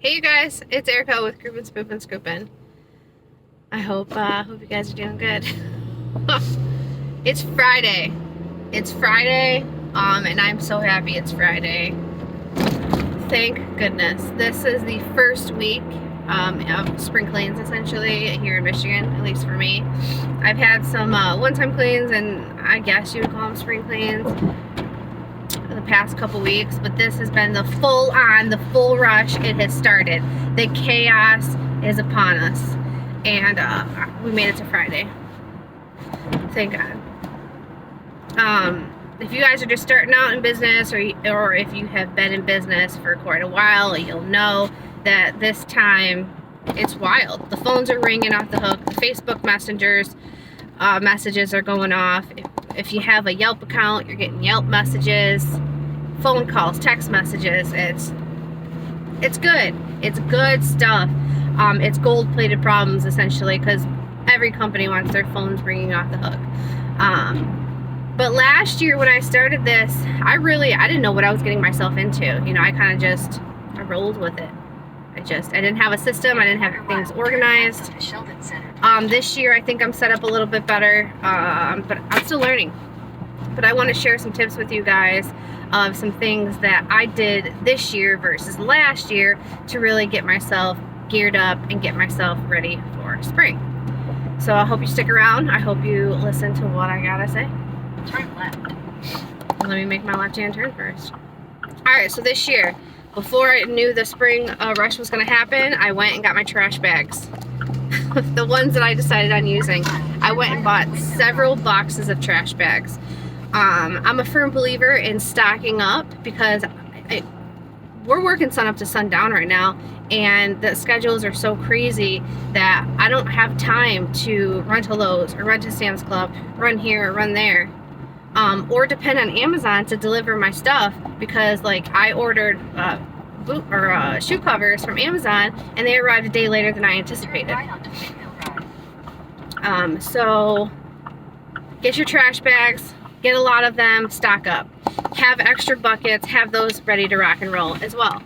Hey you guys, it's Erica with Groupin' Spoopin' Scoopin'. I hope you guys are doing good. It's Friday. It's Friday, and I'm so happy it's Friday. Thank goodness. This is the first week of spring cleans essentially here in Michigan, at least for me. I've had some one-time cleans, and I guess you would call them spring cleans, the past couple weeks, but this has been the full rush. It has started. The chaos is upon us, and we made it to Friday. Thank God. If you guys are just starting out in business, or if you have been in business for quite a while, you'll know that this time it's wild. The phones are ringing off the hook. The Facebook messages are going off. If you have a Yelp account, you're getting Yelp messages, phone calls, text messages. It's good. It's good stuff. It's gold-plated problems essentially, because every company wants their phones ringing off the hook. But last year when I started this, I didn't know what I was getting myself into. You know, I rolled with it. I didn't have a system. I didn't have things organized. This year I think I'm set up a little bit better, but I'm still learning. But I want to share some tips with you guys of some things that I did this year versus last year to really get myself geared up and get myself ready for spring. So I hope you stick around. I hope you listen to what I gotta say. Turn left. Let me make my left-hand turn first. Alright, so this year, before I knew the spring rush was going to happen, I went and got my trash bags. The ones that I decided on using. I went and bought several boxes of trash bags. I'm a firm believer in stocking up, because we're working sun up to sundown right now, and the schedules are so crazy that I don't have time to run to Lowe's or run to Sam's Club, run here or run there. Or depend on Amazon to deliver my stuff, because like I ordered shoe covers from Amazon and they arrived a day later than I anticipated. So get your trash bags, get a lot of them, stock up. Have extra buckets, have those ready to rock and roll as well.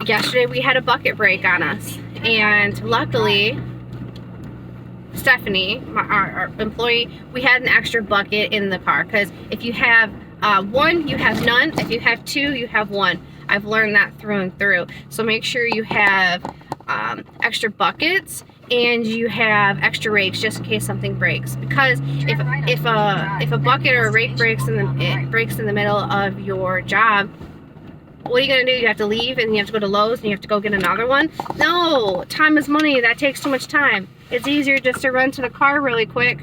Yesterday we had a bucket break on us, and luckily Stephanie, our employee, we had an extra bucket in the car, because if you have one, you have none. If you have two, you have one. I've learned that through and through. So make sure you have extra buckets, and you have extra rakes just in case something breaks. Because if a bucket or a rake breaks in the middle of your job, what are you gonna do? You have to leave and you have to go to Lowe's and you have to go get another one? No, time is money. That takes too much time. It's easier just to run to the car really quick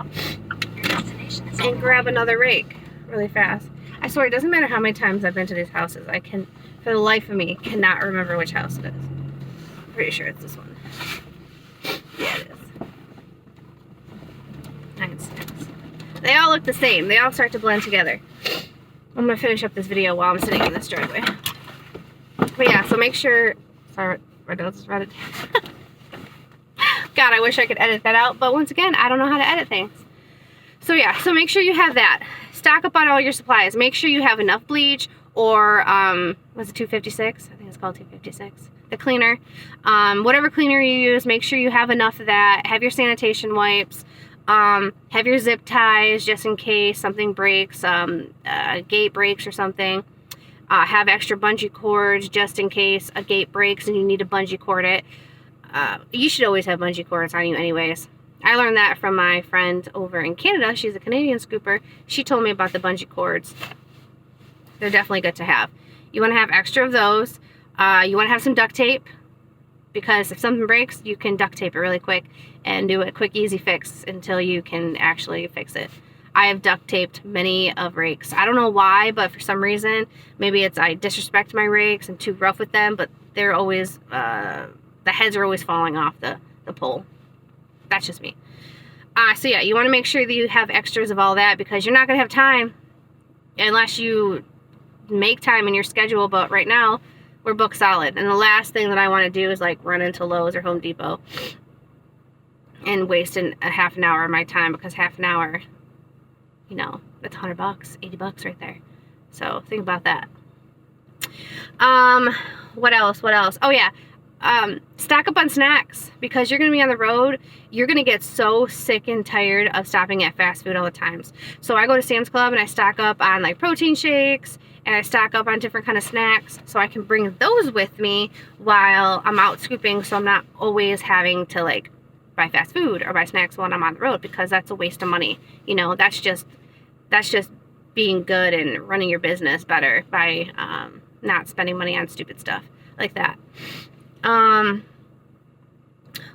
and grab another rake really fast. I swear, it doesn't matter how many times I've been to these houses. I can, for the life of me, cannot remember which house it is. I'm pretty sure it's this one. Yeah, it is. 9-6. They all look the same. They all start to blend together. I'm gonna finish up this video while I'm sitting in this driveway. But yeah, so make sure, sorry, my nose is red. God, I wish I could edit that out, but once again, I don't know how to edit things. So yeah, so make sure you have that. Stock up on all your supplies. Make sure you have enough bleach, or, was it 256? I think it's called 256. The cleaner. Whatever cleaner you use, make sure you have enough of that. Have your sanitation wipes. Have your zip ties just in case something breaks, a gate breaks or something. Have extra bungee cords just in case a gate breaks and you need to bungee cord it. You should always have bungee cords on you anyways. I learned that from my friend over in Canada. She's a Canadian scooper. She told me about the bungee cords. They're definitely good to have. You want to have extra of those. You want to have some duct tape, because if something breaks, you can duct tape it really quick and do a quick, easy fix until you can actually fix it. I have duct taped many of rakes. I don't know why, but for some reason, maybe it's I disrespect my rakes and too rough with them, but they're always, the heads are always falling off the pole. That's just me. So yeah, you want to make sure that you have extras of all that, because you're not going to have time unless you make time in your schedule. But right now, we're booked solid. And the last thing that I want to do is like run into Lowe's or Home Depot and waste a half an hour of my time, because half an hour, you know, that's $100, $80 right there. So think about that. What else? Oh yeah. Stock up on snacks, because you're going to be on the road. You're going to get so sick and tired of stopping at fast food all the times. So I go to Sam's Club and I stock up on like protein shakes, and I stock up on different kind of snacks so I can bring those with me while I'm out scooping, so I'm not always having to like buy fast food or buy snacks when I'm on the road, because that's a waste of money. You know, that's just being good and running your business better by not spending money on stupid stuff like that.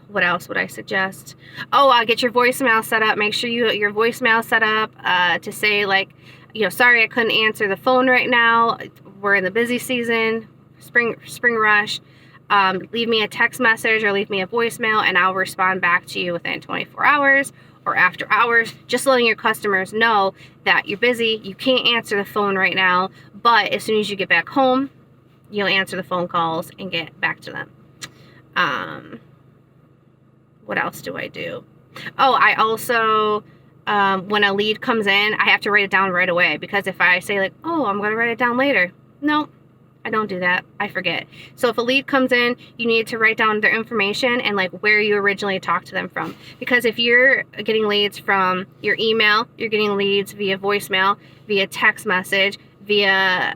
What else would I suggest? Oh, get your voicemail set up. Make sure your voicemail set up to say like, you know, sorry I couldn't answer the phone right now. We're in the busy season, spring rush. Leave me a text message or leave me a voicemail, and I'll respond back to you within 24 hours or after hours. Just letting your customers know that you're busy, you can't answer the phone right now, but as soon as you get back home, you'll answer the phone calls and get back to them. What else do I do? Oh, I also, when a lead comes in, I have to write it down right away, because if I say like, oh, I'm going to write it down later. No, I don't do that. I forget. So if a lead comes in, you need to write down their information and like where you originally talked to them from. Because if you're getting leads from your email, you're getting leads via voicemail, via text message, via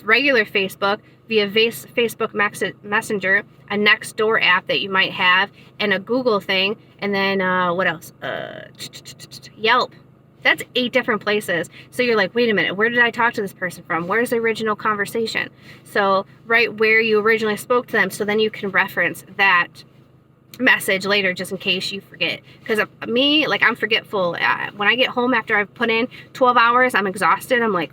regular Facebook, via Facebook Messenger, a Nextdoor app that you might have, and a Google thing, and then what else? Yelp. That's 8 different places. So you're like, wait a minute, where did I talk to this person from? Where's the original conversation? So right where you originally spoke to them, so then you can reference that message later just in case you forget. Because me, like, I'm forgetful. When I get home after I've put in 12 hours, I'm exhausted. I'm like,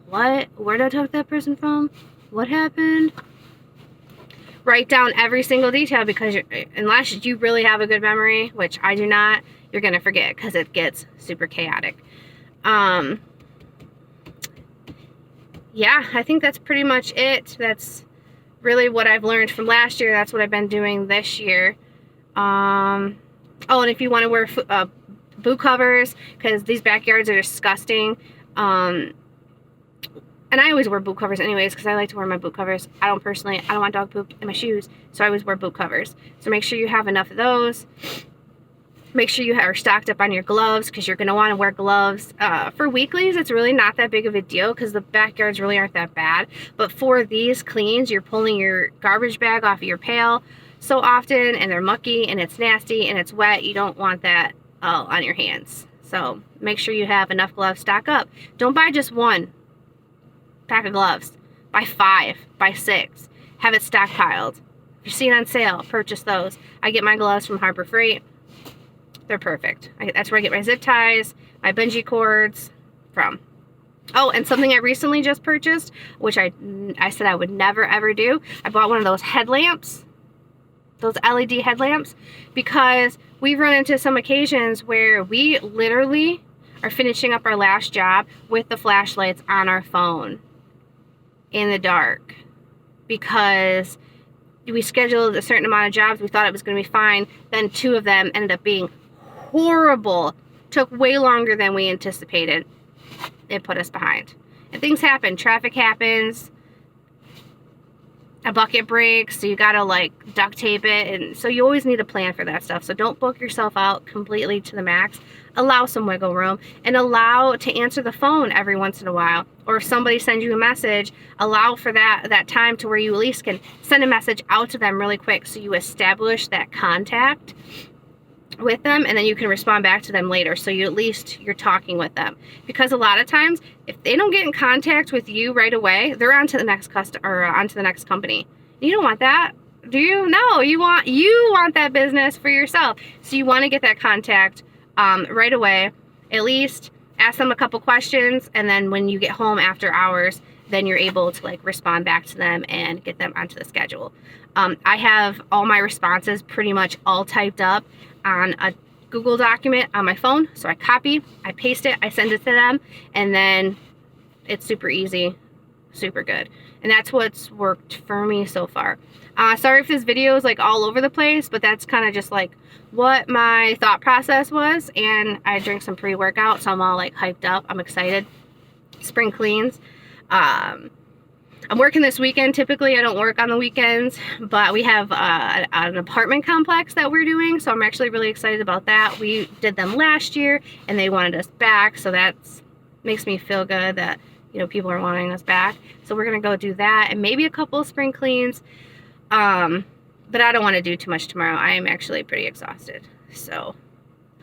what? Where did I talk to that person from? What happened? Write down every single detail, because unless you really have a good memory, which I do not, you're going to forget because it gets super chaotic. Yeah, I think that's pretty much it. That's really what I've learned from last year. That's what I've been doing this year. Oh, and if you want to wear boot covers, because these backyards are disgusting. And I always wear boot covers anyways, because I like to wear my boot covers. I don't want dog poop in my shoes, so I always wear boot covers. So make sure you have enough of those. Make sure you are stocked up on your gloves, because you're going to want to wear gloves. For weeklies, it's really not that big of a deal, because the backyards really aren't that bad. But for these cleans, you're pulling your garbage bag off of your pail so often, and they're mucky, and it's nasty, and it's wet. You don't want that on your hands. So make sure you have enough gloves. Stock up. Don't buy just one pack of gloves. Buy 5, buy 6. Have it stockpiled. If you're seeing on sale, purchase those. I get my gloves from Harbor Freight. They're perfect. That's where I get my zip ties, my bungee cords from. Oh, and something I recently just purchased, which I said I would never ever do. I bought one of those headlamps, those LED headlamps, because we've run into some occasions where we literally are finishing up our last job with the flashlights on our phone in the dark, because we scheduled a certain amount of jobs. We thought it was going to be fine. Then 2 of them ended up being horrible. Took way longer than we anticipated. It put us behind. And things happen. Traffic happens. A bucket breaks, so you gotta like duct tape it, and so you always need a plan for that stuff. So don't book yourself out completely to the max. Allow some wiggle room, and allow to answer the phone every once in a while. Or if somebody sends you a message, allow for that time to where you at least can send a message out to them really quick, so you establish that contact with them, and then you can respond back to them later, so you're talking with them. Because a lot of times, if they don't get in contact with you right away, they're on to the next customer, or on to the next company. You don't want that, do you? No, you want that business for yourself. So you want to get that contact right away. At least ask them a couple questions, and then when you get home after hours, then you're able to like respond back to them and get them onto the schedule. I have all my responses pretty much all typed up on a Google document on my phone. So I copy, I paste it, I send it to them, and then it's super easy, super good. And that's what's worked for me so far. Sorry if this video is like all over the place, but that's kind of just like what my thought process was. And I drank some pre-workout, so I'm all like hyped up. I'm excited. Spring cleans. I'm working this weekend. Typically I don't work on the weekends, but we have an apartment complex that we're doing, so I'm actually really excited about that. We did them last year and they wanted us back, so that makes me feel good that, you know, people are wanting us back. So we're gonna go do that and maybe a couple of spring cleans, but I don't want to do too much tomorrow. I am actually pretty exhausted, so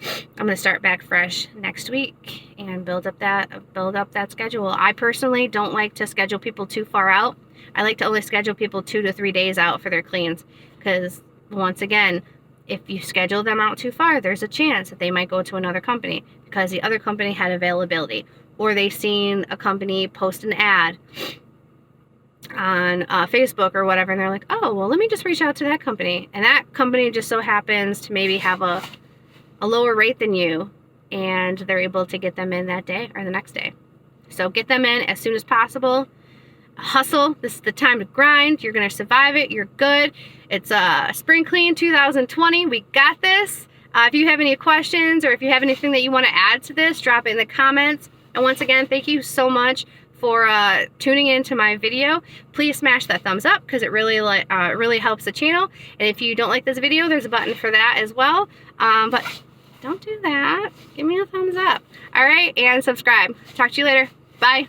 I'm gonna start back fresh next week and build up that schedule. I personally don't like to schedule people too far out. I like to only schedule people 2 to 3 days out for their cleans, because once again, if you schedule them out too far, there's a chance that they might go to another company because the other company had availability, or they seen a company post an ad on Facebook or whatever, and they're like, oh, well, let me just reach out to that company, and that company just so happens to maybe have a lower rate than you, and they're able to get them in that day or the next day. So get them in as soon as possible. Hustle. This is the time to grind. You're going to survive it. You're good. It's Spring Clean 2020. We got this. If you have any questions or if you have anything that you want to add to this, drop it in the comments. And once again, thank you so much for tuning into my video. Please smash that thumbs up because it really helps the channel. And if you don't like this video, there's a button for that as well. But don't do that. Give me a thumbs up. All right, and subscribe. Talk to you later. Bye.